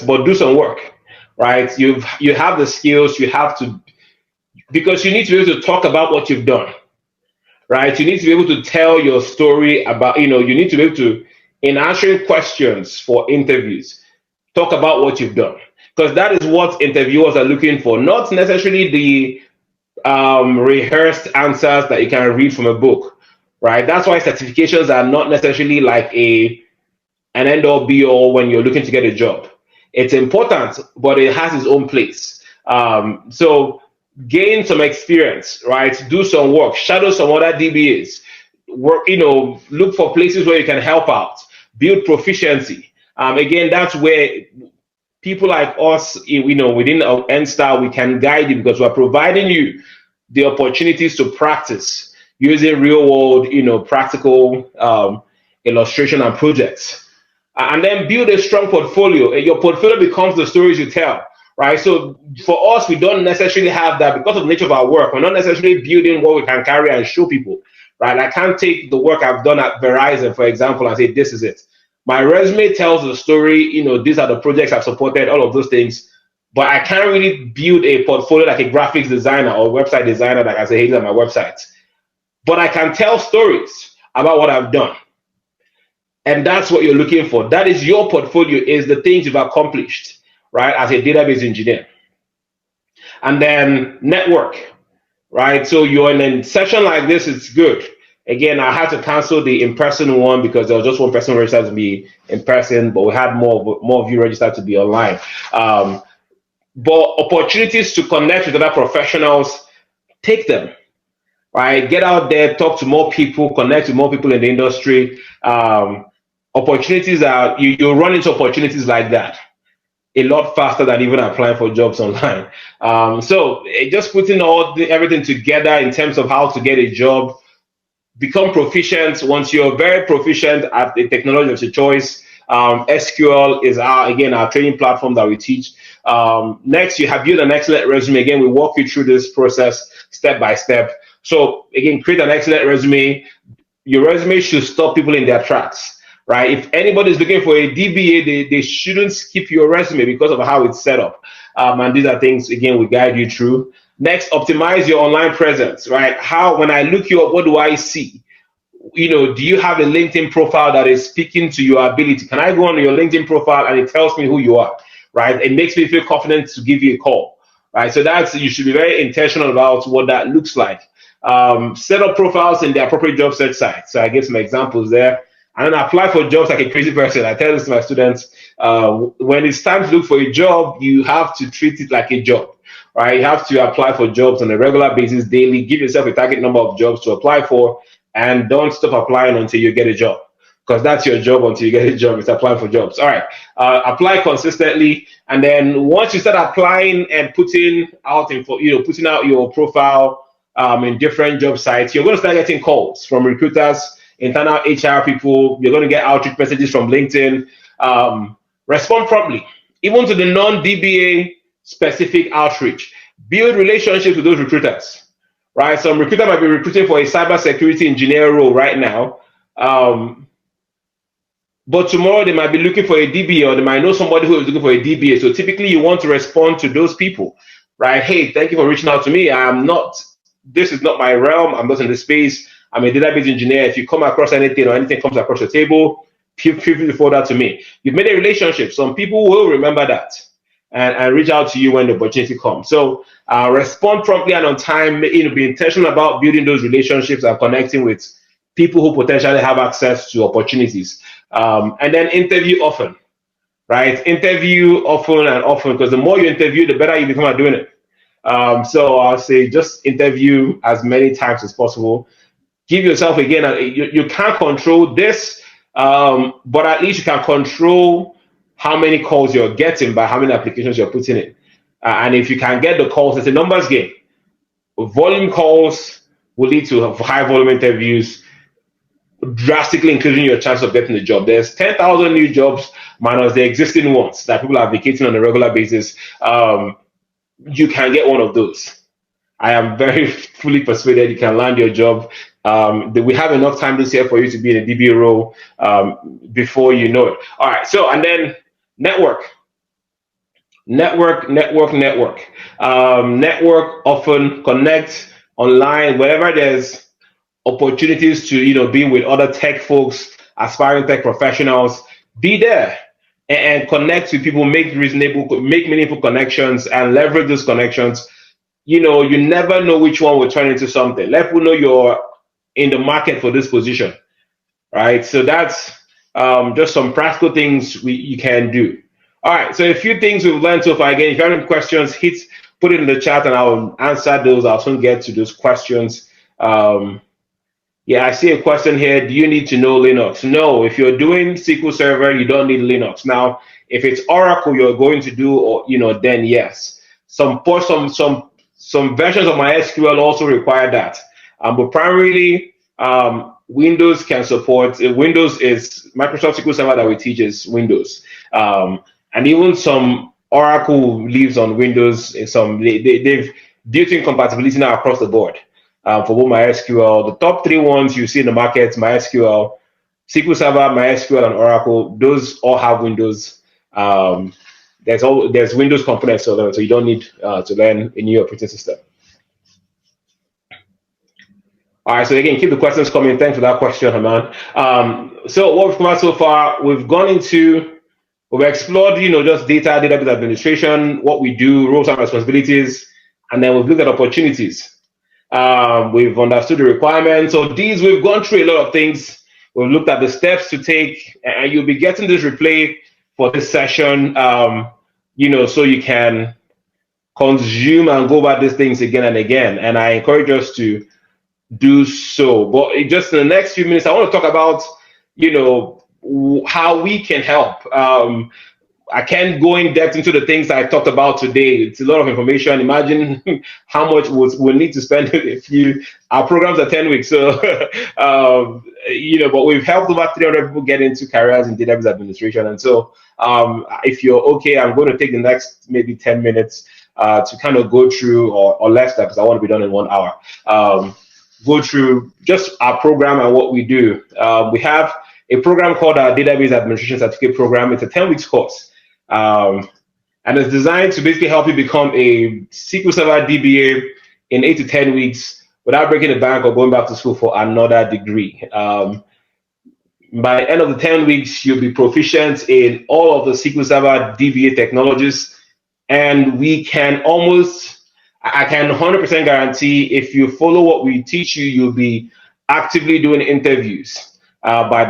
but do some work, right? You have the skills, you have to, because you need to be able to talk about what you've done, right? You need to be able to tell your story about, you need to be able to, in answering questions for interviews, talk about what you've done, because that is what interviewers are looking for, not necessarily the rehearsed answers that you can read from a book, right? That's why certifications are not necessarily like an end-all be-all when you're looking to get a job. It's important, but it has its own place. So gain some experience, right? Do some work, shadow some other DBAs, work, look for places where you can help out, build proficiency. Again, that's where people like us, within our NSTAR, we can guide you, because we're providing you the opportunities to practice using real world, practical illustration and projects. And then build a strong portfolio. Your portfolio becomes the stories you tell, right? So for us, we don't necessarily have that because of the nature of our work. We're not necessarily building what we can carry and show people, right? I can't take the work I've done at Verizon, for example, and say, this is it. My resume tells the story, these are the projects I've supported, all of those things. But I can't really build a portfolio like a graphics designer or website designer that can say, hey, these are my websites. But I can tell stories about what I've done. And that's what you're looking for. That is your portfolio, is the things you've accomplished, right, as a database engineer. And then network, right? So you're in a session like this, it's good. Again, I had to cancel the in-person one because there was just one person registered to be in person, but we had more of you registered to be online. But opportunities to connect with other professionals, take them, right? Get out there, talk to more people, connect with more people in the industry. Opportunities are, you run into opportunities like that a lot faster than even applying for jobs online. So just putting everything together in terms of how to get a job, become proficient. Once you're very proficient at the technology of your choice, SQL is our training platform that we teach. Next, you have built an excellent resume. Again, we walk you through this process step by step. So again, create an excellent resume. Your resume should stop people in their tracks, right? If anybody's looking for a DBA, they shouldn't skip your resume because of how it's set up. And these are things, again, we guide you through. Next, optimize your online presence, right? When I look you up, what do I see? Do you have a LinkedIn profile that is speaking to your ability? Can I go on your LinkedIn profile and it tells me who you are, right? It makes me feel confident to give you a call, right? So you should be very intentional about what that looks like. Set up profiles in the appropriate job search sites. So I give some examples there. And then apply for jobs like a crazy person. I tell this to my students, when it's time to look for a job, you have to treat it like a job, right? You have to apply for jobs on a regular basis, daily. Give yourself a target number of jobs to apply for, and don't stop applying until you get a job, because that's your job until you get a job. It's applying for jobs. All right. Apply consistently, and then once you start applying and putting out your profile in different job sites, you're going to start getting calls from recruiters, internal HR people. You're going to get outreach messages from LinkedIn. Respond promptly, even to the non-DBA specific outreach. Build relationships with those recruiters, right? Some recruiter might be recruiting for a cybersecurity engineer role right now, but tomorrow they might be looking for a DBA, or they might know somebody who is looking for a DBA. So typically you want to respond to those people, right? Hey, thank you for reaching out to me. This is not my realm. I'm not in the space. I'm a database engineer. If you come across anything or anything comes across your table, feel free to forward that to me. You've made a relationship. Some people will remember that and reach out to you when the opportunity comes. So respond promptly and on time. Be intentional about building those relationships and connecting with people who potentially have access to opportunities. And then interview often, right? Interview often, because the more you interview, the better you become at doing it. So I'll say just interview as many times as possible. Give yourself, again, you can't control this, but at least you can control how many calls you're getting by how many applications you're putting in. And if you can get the calls, it's a numbers game. Volume calls will lead to high volume interviews, drastically increasing your chance of getting the job. There's 10,000 new jobs minus the existing ones that people are vacating on a regular basis. You can get one of those. I am very fully persuaded you can land your job. We have enough time this year for you to be in a DBA role before you know it. All right, so and then network often, connect online wherever there's opportunities to be with other tech folks, aspiring tech professionals. Be there and connect with people, make meaningful connections, and leverage those connections. You never know which one will turn into something. Let people know you're in the market for this position, right? So that's just some practical things you can do. All right, so a few things we've learned so far. Again, if you have any questions, put it in the chat and I'll answer those. I'll soon get to those questions. Yeah, I see a question here. Do you need to know Linux? No, if you're doing SQL Server, you don't need Linux. Now, if it's Oracle you're going to do, or then yes. Some versions of MySQL also require that. But primarily, Windows can support. Windows is Microsoft SQL Server that we teach is Windows, and even some Oracle lives on Windows. They've built in compatibility now across the board for both MySQL. The top three ones you see in the market: MySQL, SQL Server, MySQL, and Oracle. Those all have Windows. There's Windows components to them, so you don't need to learn a new operating system. All right, so again, keep the questions coming. Thanks for that question, Haman. So what we've covered so far, we've explored, just database administration, what we do, roles and responsibilities, and then we've looked at opportunities. We've understood the requirements. So these, we've gone through a lot of things. We've looked at the steps to take, and you'll be getting this replay for this session, so you can consume and go over these things again and again. And I encourage us to do so. But just in the next few minutes, I want to talk about, how we can help. I can't go in depth into the things I talked about today. It's a lot of information. Imagine how much we'll need to spend our programs are 10 weeks. So, but we've helped over 300 people get into careers in database administration. And so if you're okay, I'm going to take the next maybe 10 minutes to kind of go through, or less, because I want to be done in 1 hour. Go through just our program and what we do. We have a program called our Database Administration Certificate Program. It's a 10 weeks course. And it's designed to basically help you become a SQL Server DBA in 8 to 10 weeks without breaking the bank or going back to school for another degree. By the end of the 10 weeks, you'll be proficient in all of the SQL Server DBA technologies. And I can 100% guarantee if you follow what we teach you, you'll be actively doing interviews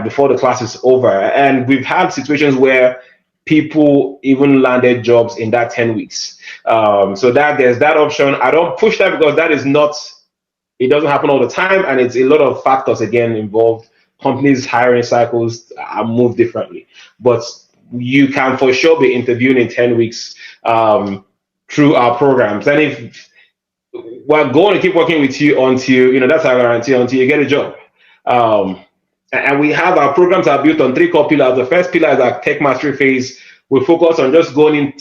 before the class is over. And we've had situations where people even landed jobs in that 10 weeks. So that there's that option. I don't push that because it doesn't happen all the time. And it's a lot of factors, again, involved. Companies' hiring cycles are moved differently. But you can for sure be interviewing in 10 weeks through our programs. And if we're going to keep working with you until, that's our guarantee, until you get a job. And we have our programs are built on 3 core pillars. The first pillar is our tech mastery phase. We focus on just going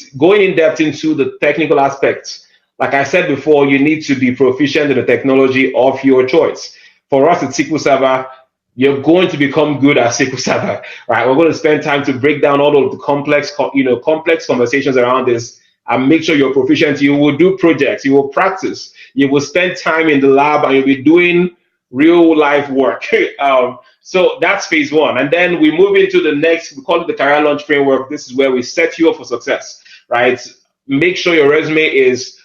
in depth into the technical aspects. Like I said before, you need to be proficient in the technology of your choice. For us at SQL Server, you're going to become good at SQL Server, right? We're going to spend time to break down all of the complex conversations around this and make sure you're proficient. You will do projects, you will practice, you will spend time in the lab, and you'll be doing real life work. So that's phase 1. And then we move into the next, we call it the career launch framework. This is where we set you up for success, right? Make sure your resume is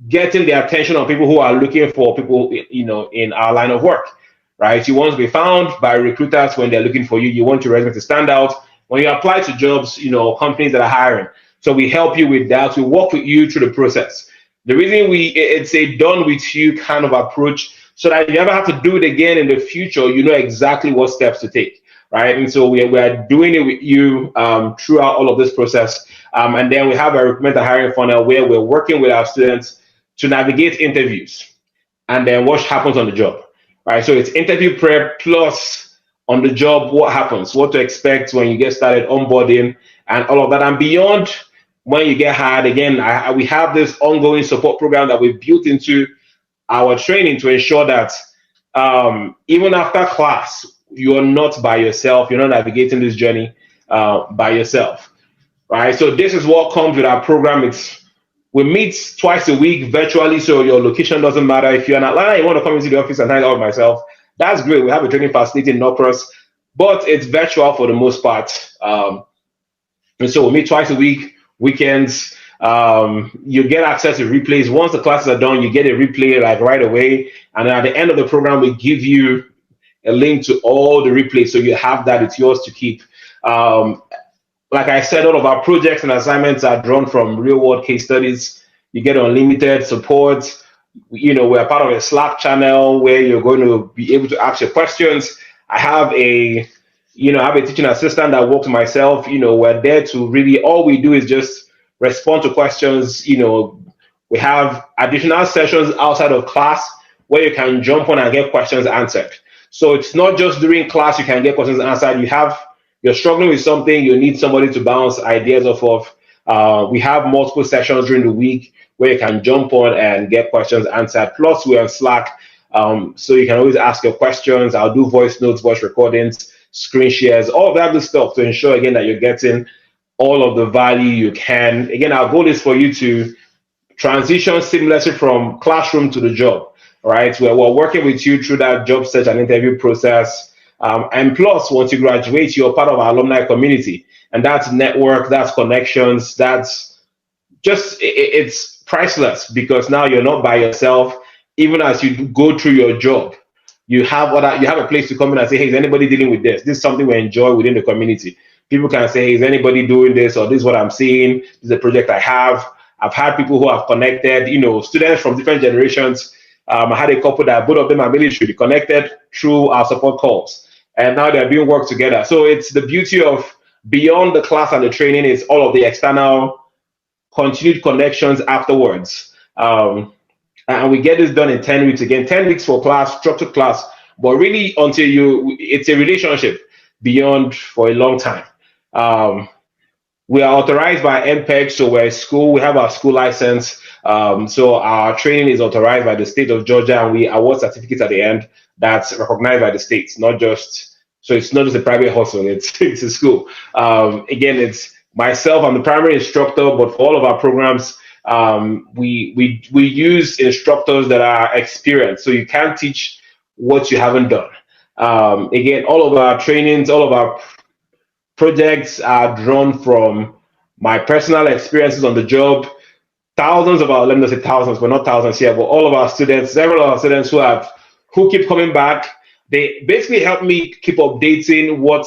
getting the attention of people who are looking for people, in our line of work, right? You want to be found by recruiters when they're looking for you. You want your resume to stand out when you apply to jobs, companies that are hiring. So we help you with that. We work with you through the process. The reason it's a done with you kind of approach, so that if you ever have to do it again in the future, you know exactly what steps to take, right? And so we are doing it with you throughout all of this process. And then we have a recommended hiring funnel where we're working with our students to navigate interviews and then what happens on the job, right? So it's interview prep plus on the job, what happens, what to expect when you get started, onboarding and all of that. And beyond when you get hired, again, we have this ongoing support program that we've built into our training to ensure that even after class, you're not by yourself. You're not navigating this journey by yourself, right? So this is what comes with our program. We meet twice a week virtually, so your location doesn't matter. If you're in Atlanta, you want to come into the office and hang out with myself, that's great. We have a training facility in Norcross, but it's virtual for the most part. And so we meet twice a week, weekends. You get access to replays. Once the classes are done, you get a replay like right away. And at the end of the program, we give you a link to all the replays. So you have that, it's yours to keep. Like I said, all of our projects and assignments are drawn from real world case studies. You get unlimited support. We're part of a Slack channel where you're going to be able to ask your questions. I have a teaching assistant that works myself. We're there to really, all we do is just respond to questions. We have additional sessions outside of class where you can jump on and get questions answered. So it's not just during class you can get questions answered. You're struggling with something, you need somebody to bounce ideas off of. We have multiple sessions during the week where you can jump on and get questions answered. Plus, we're on Slack, so you can always ask your questions. I'll do voice notes, voice recordings, screen shares, all of that good stuff to ensure, again, that you're getting all of the value you can. Again, our goal is for you to transition seamlessly from classroom to the job, right? We're working with you through that job search and interview process. And plus, once you graduate, you're part of our alumni community. And that's network, that's connections, that's just, it's priceless, because now you're not by yourself. Even as you go through your job, you have a place to come in and say, hey, is anybody dealing with this? This is something we enjoy within the community. People can say, hey, is anybody doing this? Or this is what I'm seeing. This is a project I have. I've had people who have connected, students from different generations. I had a couple that both of them are military, connected through our support calls, and now they're doing work together. So it's the beauty of beyond the class and the training is all of the external continued connections afterwards. And we get this done in 10 weeks. Again, 10 weeks for class, structured class, but really it's a relationship beyond for a long time. Um, we are authorized by MPEG, so we're a school. We have our school license. So our training is authorized by the state of Georgia, and we award certificates at the end that's recognized by the states, not just, so it's not just a private hustle, it's a school. Again, it's myself, I'm the primary instructor, but for all of our programs, we use instructors that are experienced. So you can't teach what you haven't done. Again, all of our trainings, all of our projects are drawn from my personal experiences on the job. Thousands of our, let me not say thousands, but not thousands here, but all of our students, several of our students who keep coming back, they basically help me keep updating what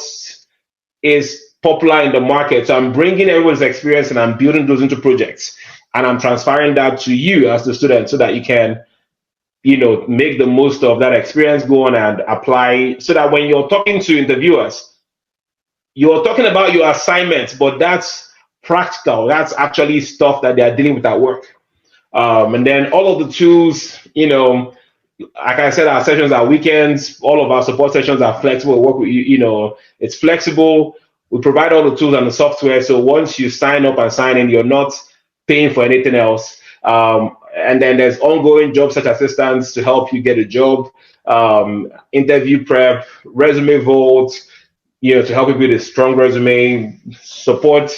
is popular in the market. So I'm bringing everyone's experience and I'm building those into projects, and I'm transferring that to you as the student so that you can, make the most of that experience, go on and apply, so that when you're talking to interviewers, you're talking about your assignments, but that's practical. That's actually stuff that they are dealing with at work. And then all of the tools, like I said, our sessions are weekends. All of our support sessions are flexible. Work with it's flexible. We provide all the tools and the software. So once you sign up and sign in, you're not paying for anything else. And then there's ongoing job search assistance to help you get a job, interview prep, resume vault, to help you build a strong resume, support,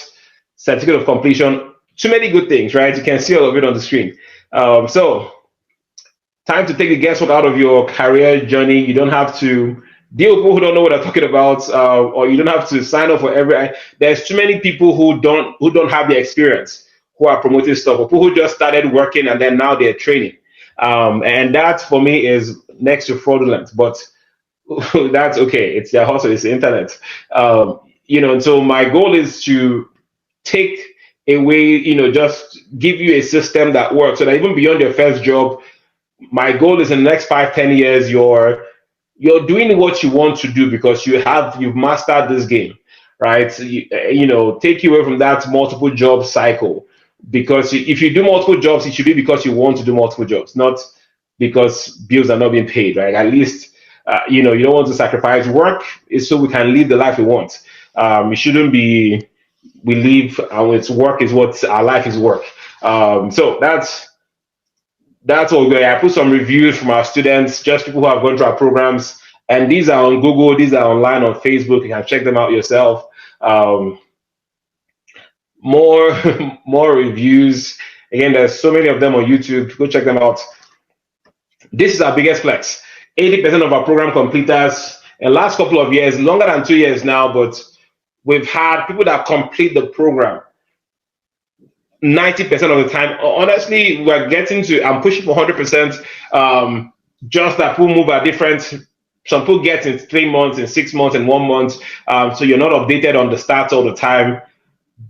certificate of completion, too many good things, right? You can see all of it on the screen. So time to take the guesswork out of your career journey. You don't have to deal with people who don't know what they're talking about, or you don't have to sign up for every. There's too many people who don't have the experience, who are promoting stuff, or people who just started working and then now they're training. And that for me is next to fraudulent, but that's okay. It's their hustle. It's the internet. And so my goal is to take away, just give you a system that works, so that even beyond your first job, my goal is in the next 5-10 years, you're doing what you want to do because you've mastered this game, right? So take you away from that multiple job cycle. Because if you do multiple jobs, it should be because you want to do multiple jobs, not because bills are not being paid, right? At least you don't want to sacrifice work, is so we can live the life we want. It shouldn't be we live and it's work is what our life is work. So that's what we're. I put some reviews from our students, just people who have gone through our programs, and these are on Google, these are online on Facebook. You can check them out yourself. More more reviews. Again, there's so many of them on YouTube. Go check them out. This is our biggest flex. 80% of our program completers in the last couple of years, longer than 2 years now, but we've had people that complete the program 90% of the time. Honestly, we're getting to, I'm pushing for 100%. Just that people move at different, some people get in 3 months, in 6 months, in 1 month. So you're not updated on the stats all the time.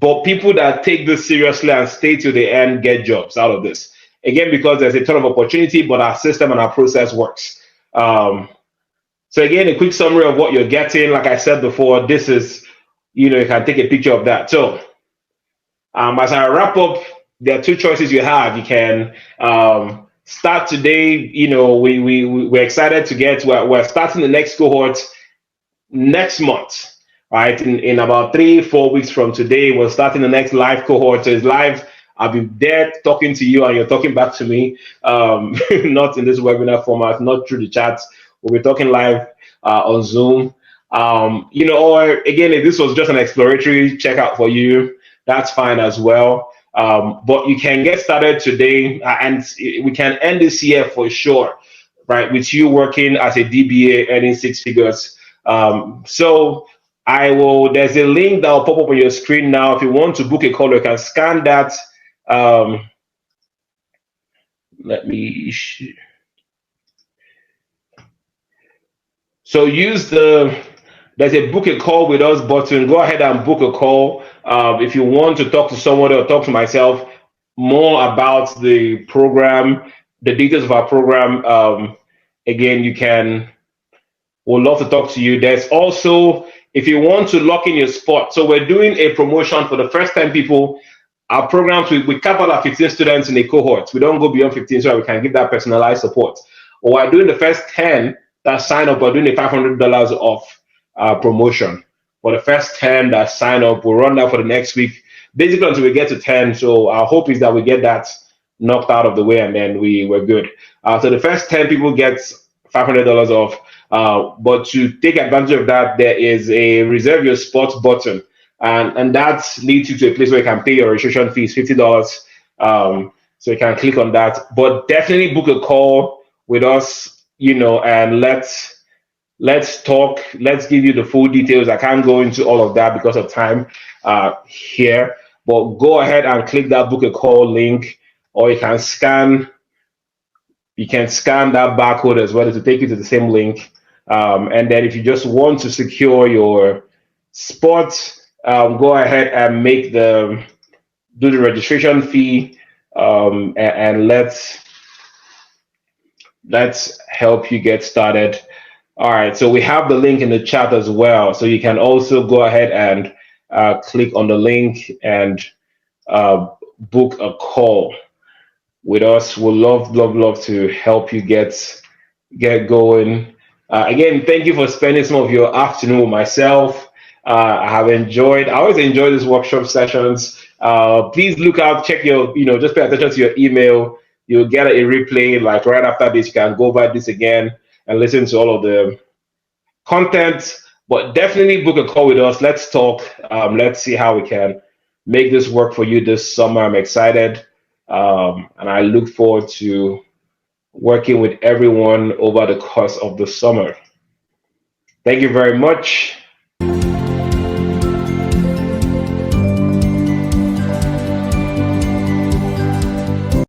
But people that take this seriously and stay to the end get jobs out of this. Again, because there's a ton of opportunity, but our system and our process works. So again, a quick summary of what you're getting. Like I said before, this is, you can take a picture of that. So as I wrap up, there are two choices you have. You can start today. We're excited to we're starting the next cohort next month. Right, in about 3-4 weeks from today, we're starting the next live cohort. So it's live. I'll be there talking to you, and you're talking back to me. Not in this webinar format, not through the chat. We'll be talking live on Zoom. Or again, if this was just an exploratory checkout for you, that's fine as well. But you can get started today, and we can end this year for sure, right? With you working as a DBA, earning 6 figures. So there's a link that will pop up on your screen now. If you want to book a call, you can scan that Let me. So use there's a book a call with us button. Go ahead and book a call. If you want to talk to someone or talk to myself more about the program, the details of our program, again, you can. We'd love to talk to you. There's also, if you want to lock in your spot, so we're doing a promotion for the first time people. Our programs, we cap out our 15 students in a cohort. We don't go beyond 15 so that we can give that personalized support. Or we're doing the first 10 that sign up, we're doing a $500 off promotion. For the first 10 that sign up, we'll run that for the next week, basically until we get to 10. So our hope is that we get that knocked out of the way and then we're good. So the first 10 people get $500 off. But to take advantage of that, there is a reserve your spot button, and that leads you to a place where you can pay your registration fees, $50. So you can click on that. But definitely book a call with us, and let's talk. Let's give you the full details. I can't go into all of that because of time here, but go ahead and click that book a call link, or you can scan that barcode as well to take you to the same link. And then if you just want to secure your spot, go ahead and do the registration fee, and let's help you get started. All right, so we have the link in the chat as well, so you can also go ahead and click on the link and book a call with us. We'll love to help you get going. Again, thank you for spending some of your afternoon with myself. I always enjoy these workshop sessions. Please look out, check just pay attention to your email. You'll get a replay like right after this. You can go over this again and listen to all of the content. But definitely book a call with us. Let's talk. Let's see how we can make this work for you this summer. I'm excited. And I look forward to working with everyone over the course of the summer. Thank you very much.